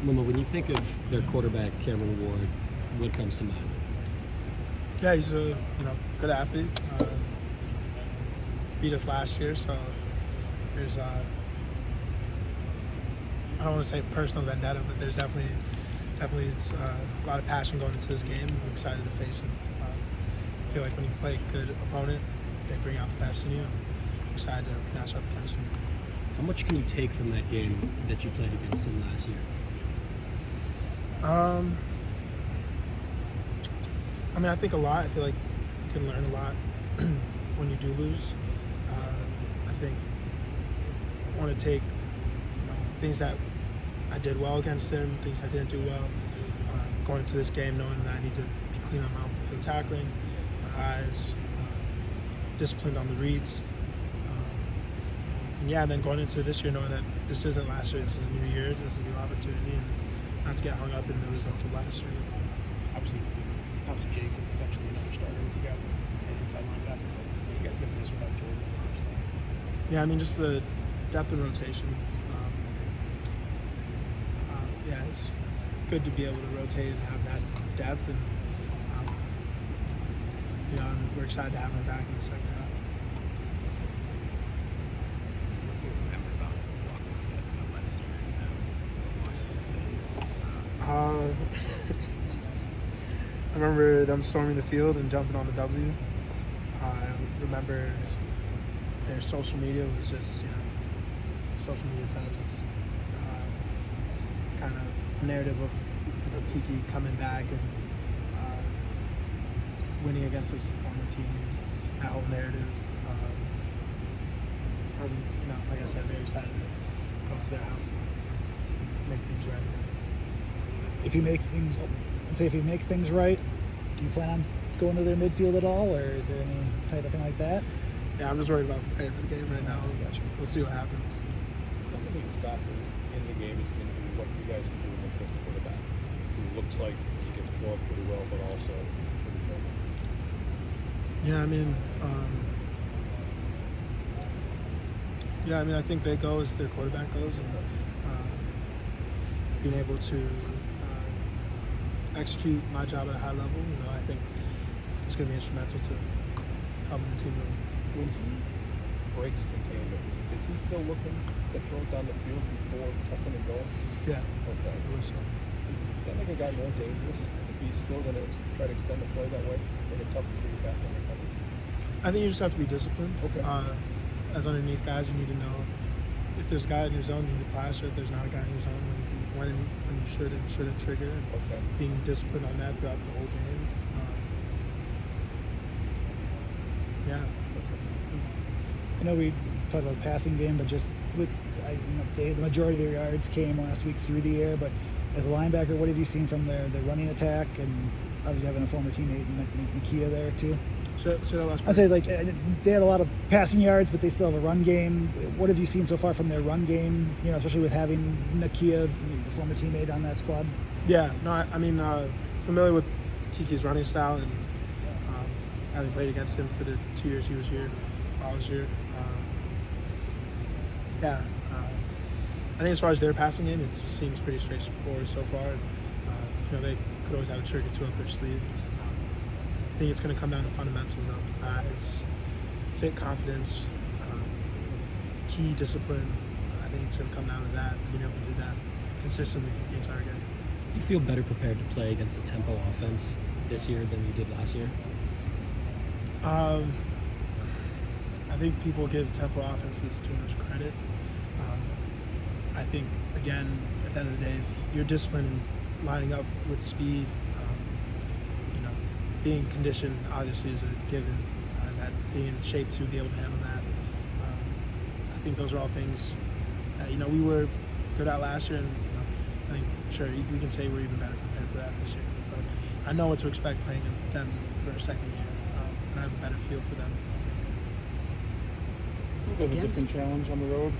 Maema, when you think of their quarterback, Cameron Ward, what comes to mind? Yeah, he's a good athlete. Beat us last year, so there's I don't want to say personal vendetta, but there's definitely it's a lot of passion going into this game. I'm excited to face him. I feel like when you play a good opponent, they bring out the best in you. I'm excited to match up against him. How much can you take from that game that you played against him last year? I mean, I think a lot. I feel like you can learn a lot when you do lose. I think I want to take things that I did well against him, things I didn't do well. Going into this game knowing that I need to be clean on my open field tackling, my eyes, disciplined on the reads. And yeah, then going into this year knowing that this isn't last year, this is a new year, this is a new opportunity, and not to get hung up in the results of last year. Obviously Jake is essentially another starter with you guys and inside linebacker. You guys get this without Jordan in the first game. Yeah, I mean, just the depth and rotation. Yeah, it's good to be able to rotate and have that depth, and and we're excited to have him back in the second half. What do you remember about Bucks last year in Washington State? I remember them storming the field and jumping on the W. I remember their social media was just, social media presence, kind of a narrative of Kiki coming back and winning against his former team. That whole narrative. Like I said, very excited to go to their house and make things right. If you make things right, do you plan on going to their midfield at all, or is there any type of thing like that? Yeah, I'm just worried about preparing for the game right now. Gotcha. We'll see what happens. I think the biggest factor in the game is going to be what you guys can do against the quarterback, who looks like he can throw it pretty well, but also pretty good. Yeah, I mean, I think they go as their quarterback goes, and being able to execute my job at a high level, I think it's going to be instrumental to helping the team win. When he breaks containment, is he still looking to throw it down the field before tucking and going? Yeah. Okay. I wish so. Does that make a guy more dangerous if he's still going to try to extend the play that way? Make it tougher for you back on the cover? I think you just have to be disciplined. Okay. As underneath guys, you need to know if there's a guy in your zone, you need to clash, or if there's not a guy in your zone, when you shouldn't trigger. Okay. Being disciplined on that throughout the whole game. Yeah. I know we talked about the passing game, but just with the majority of their yards came last week through the air. But as a linebacker, what have you seen from their running attack, and obviously having a former teammate Nakia there too? Say that last part. I'd say they had a lot of passing yards, but they still have a run game. What have you seen so far from their run game? Especially with having Nakia, the former teammate, on that squad. Yeah, no, I mean, familiar with Kiki's running style, and having played against him for the 2 years he was here, while I was here. I think as far as their passing game, it seems pretty straightforward so far. They could always have a trick or two up their sleeve. I think it's going to come down to fundamentals though. Eyes, fit confidence, key discipline. I think it's going to come down to that, being able to do that consistently the entire game. Do you feel better prepared to play against the tempo offense this year than you did last year? I think people give tempo offenses too much credit. I think, again, at the end of the day, if you're disciplined and lining up with speed, being conditioned obviously is a given, that being in shape to be able to handle that. I think those are all things that, we were good at last year, and I think, sure, we can say we're even better prepared for that this year. But I know what to expect playing them for a second year, and I have a better feel for them. A little bit of a different challenge on the road